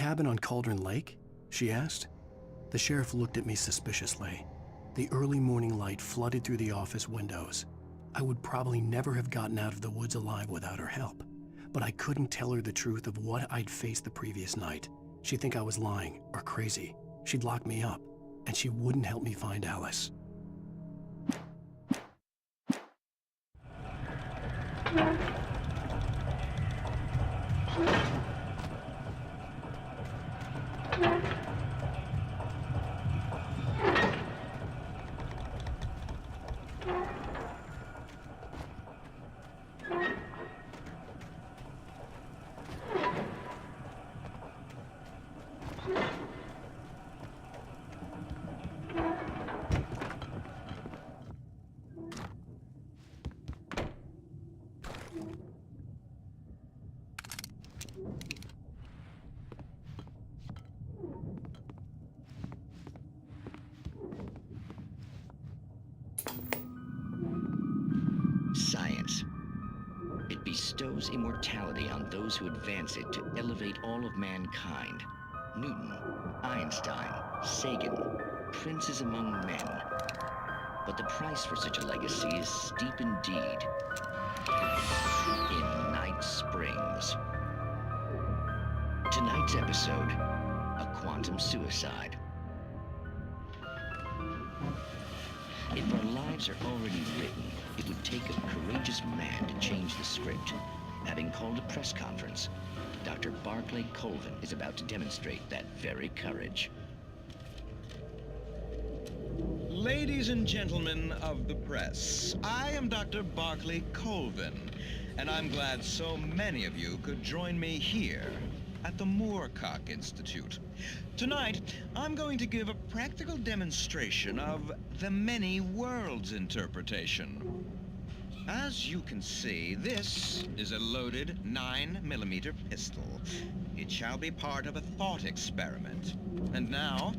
cabin on Cauldron Lake?" she asked. The sheriff looked at me suspiciously. The early morning light flooded through the office windows. I would probably never have gotten out of the woods alive without her help, but I couldn't tell her the truth of what I'd faced the previous night. She'd think I was lying or crazy. She'd lock me up, and she wouldn't help me find Alice. Science. It bestows immortality on those who advance it to elevate all of mankind. Newton, Einstein, Sagan, princes among men. But the price for such a legacy is steep indeed. In Night Springs. Tonight's episode, a quantum suicide. If our lives are already written, it would take a courageous man to change the script. Having called a press conference, Dr. Barclay Colvin is about to demonstrate that very courage. Ladies and gentlemen of the press, I am Dr. Barclay Colvin, and I'm glad so many of you could join me here at the Moorcock Institute. Tonight, I'm going to give a practical demonstration of the many worlds interpretation. As you can see, this is a loaded 9mm pistol. It shall be part of a thought experiment. And now,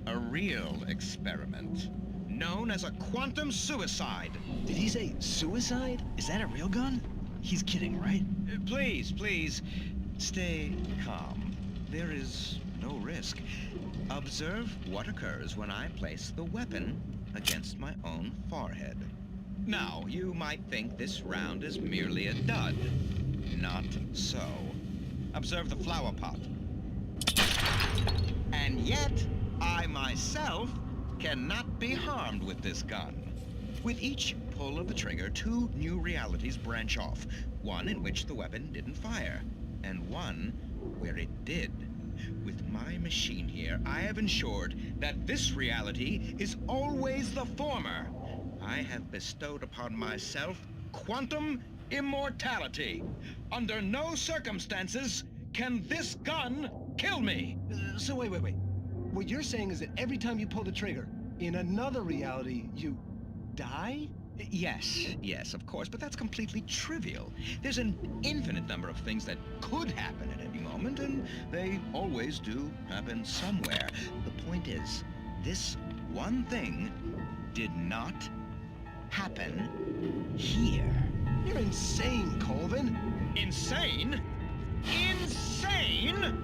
a real experiment, known as a quantum suicide. Did he say suicide? Is that a real gun? He's kidding, right? Please, stay calm. There is no risk. Observe what occurs when I place the weapon against my own forehead. Now, you might think this round is merely a dud. Not so. Observe the flower pot. And yet, I myself cannot be harmed with this gun. With each pull of the trigger, two new realities branch off. One in which the weapon didn't fire, and one where it did. With my machine here, I have ensured that this reality is always the former. I have bestowed upon myself quantum immortality. Under no circumstances can this gun kill me. So wait. What you're saying is that every time you pull the trigger, in another reality, you die? Yes, of course, but that's completely trivial. There's an infinite number of things that could happen at any moment, and they always do happen somewhere. The point is, this one thing did not happen here. You're insane, Colvin. Insane? Insane?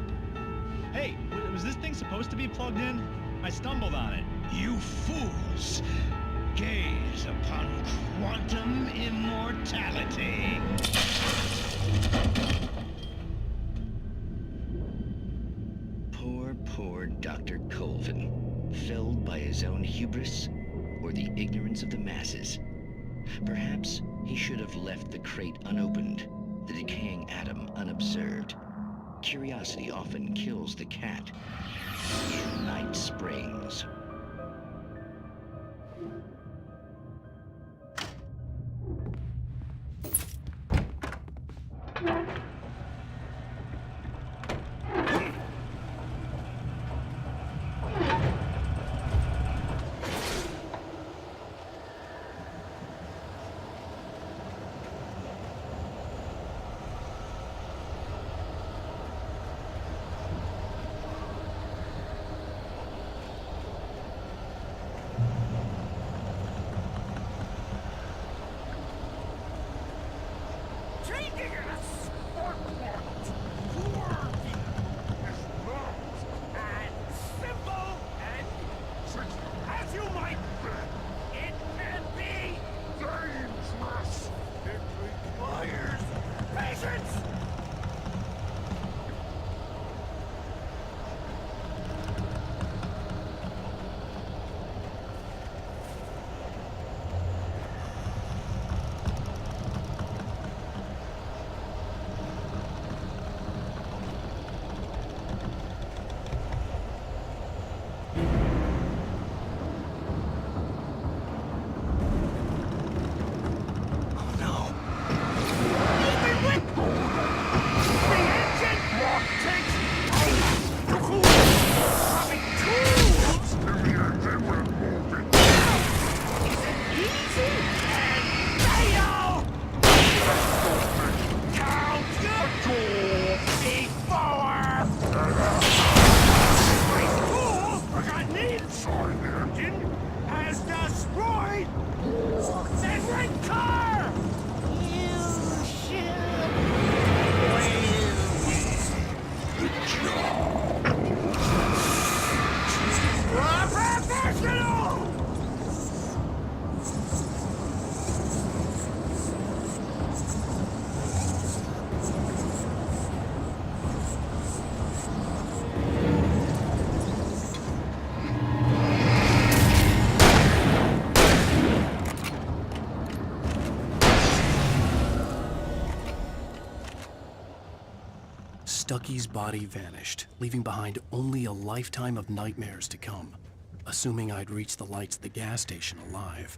Hey, was this thing supposed to be plugged in? I stumbled on it. You fools! Gaze upon quantum immortality. Poor Dr. Colvin, felled by his own hubris or the ignorance of the masses. Perhaps he should have left the crate unopened, the decaying atom unobserved. Curiosity often kills the cat. In Night Springs. Stucky's body vanished, leaving behind only a lifetime of nightmares to come, assuming I'd reached the lights of the gas station alive.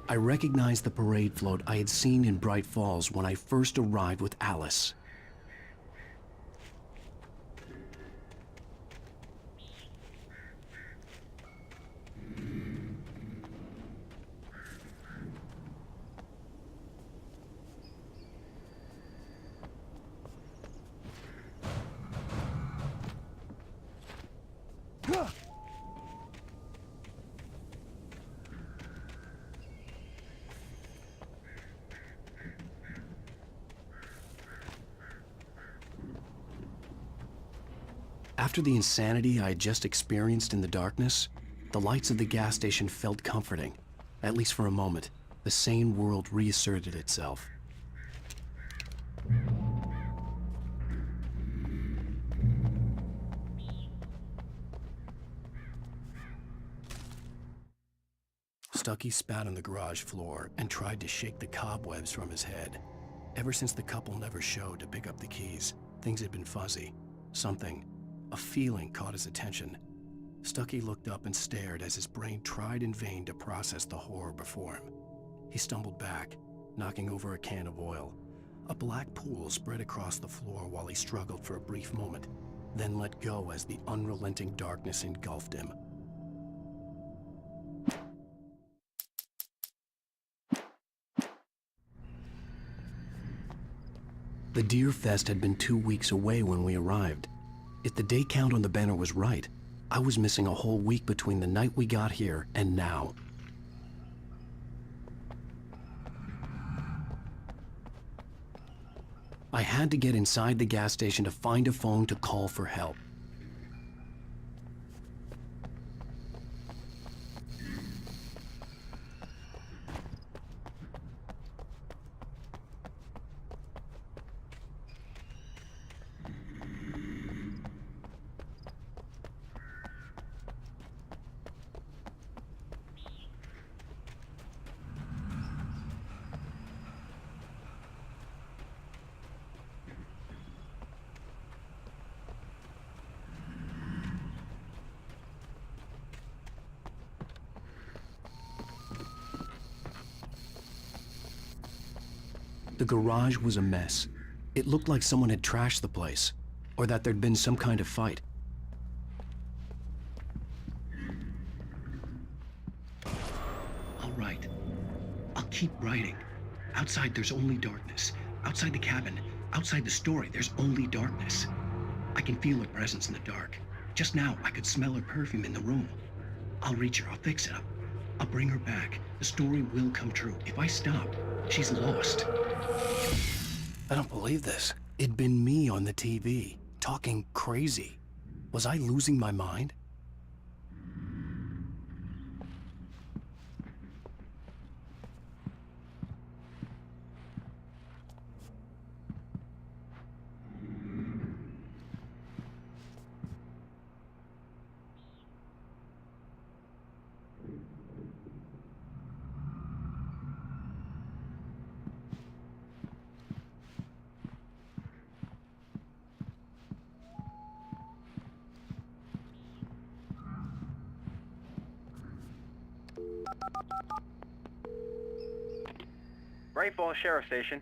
I recognized the parade float I had seen in Bright Falls when I first arrived with Alice. After the insanity I had just experienced in the darkness, the lights of the gas station felt comforting. At least for a moment, the sane world reasserted itself. Stucky spat on the garage floor and tried to shake the cobwebs from his head. Ever since the couple never showed to pick up the keys, things had been fuzzy. Something, a feeling, caught his attention. Stucky looked up and stared as his brain tried in vain to process the horror before him. He stumbled back, knocking over a can of oil. A black pool spread across the floor while he struggled for a brief moment, then let go as the unrelenting darkness engulfed him. The Deer Fest had been 2 weeks away when we arrived. If the day count on the banner was right, I was missing a whole week between the night we got here and now. I had to get inside the gas station to find a phone to call for help. The garage was a mess. It looked like someone had trashed the place, or that there'd been some kind of fight. All right. I'll keep writing. Outside, there's only darkness. Outside the cabin, outside the story, there's only darkness. I can feel her presence in the dark. Just now, I could smell her perfume in the room. I'll reach her. I'll fix it. I'll bring her back. The story will come true. If I stop, she's lost. I don't believe this. It'd been me on the TV, talking crazy. Was I losing my mind? Bright Falls Sheriff Station.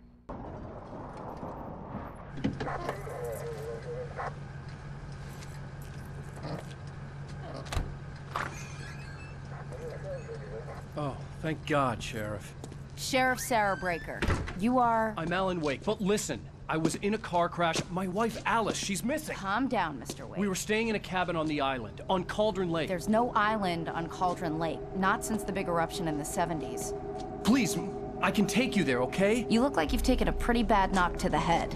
Oh, thank God, Sheriff. Sheriff Sarah Breaker. You are... I'm Alan Wake, but listen. I was in a car crash. My wife, Alice, she's missing. Calm down, Mr. Wake. We were staying in a cabin on the island, on Cauldron Lake. There's no island on Cauldron Lake. Not since the big eruption in the 70s. Please, I can take you there, okay? You look like you've taken a pretty bad knock to the head.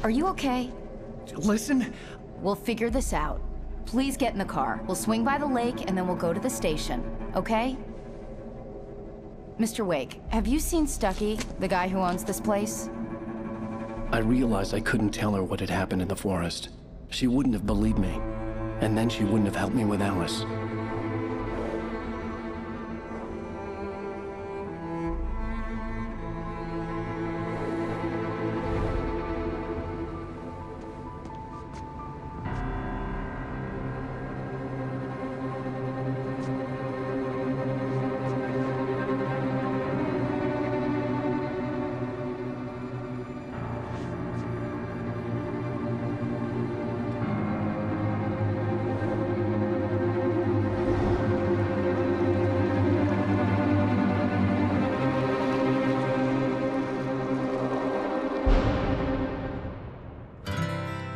Are you okay? Listen. We'll figure this out. Please get in the car. We'll swing by the lake and then we'll go to the station, okay? Mr. Wake, have you seen Stucky, the guy who owns this place? I realized I couldn't tell her what had happened in the forest. She wouldn't have believed me. And then she wouldn't have helped me with Alice.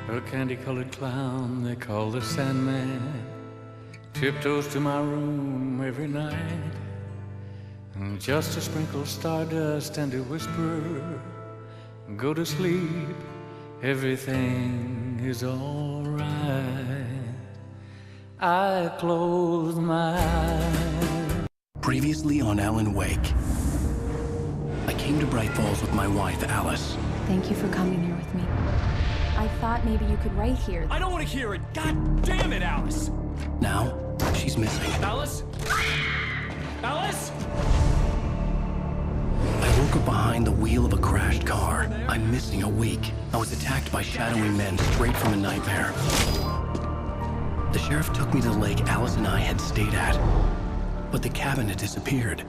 A candy-colored clown they call the Sandman tiptoes to my room every night, and just to sprinkle stardust and to whisper, go to sleep, everything is all right. I close my eyes. Previously on Alan Wake. I came to Bright Falls with my wife, Alice. Thank you for coming here with me. I thought maybe you could write here. I don't want to hear it! God damn it, Alice! Now, she's missing. Alice? Alice? I woke up behind the wheel of a crashed car. I'm missing a week. I was attacked by shadowy men straight from a nightmare. The sheriff took me to the lake Alice and I had stayed at. But the cabin had disappeared.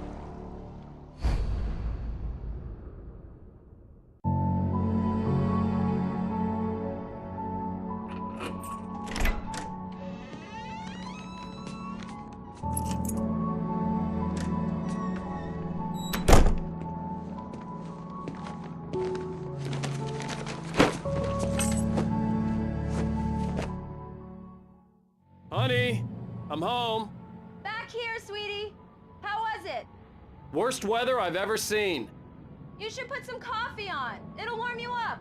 Honey, I'm home. Back here, sweetie. How was it? Worst weather I've ever seen. You should put some coffee on. It'll warm you up.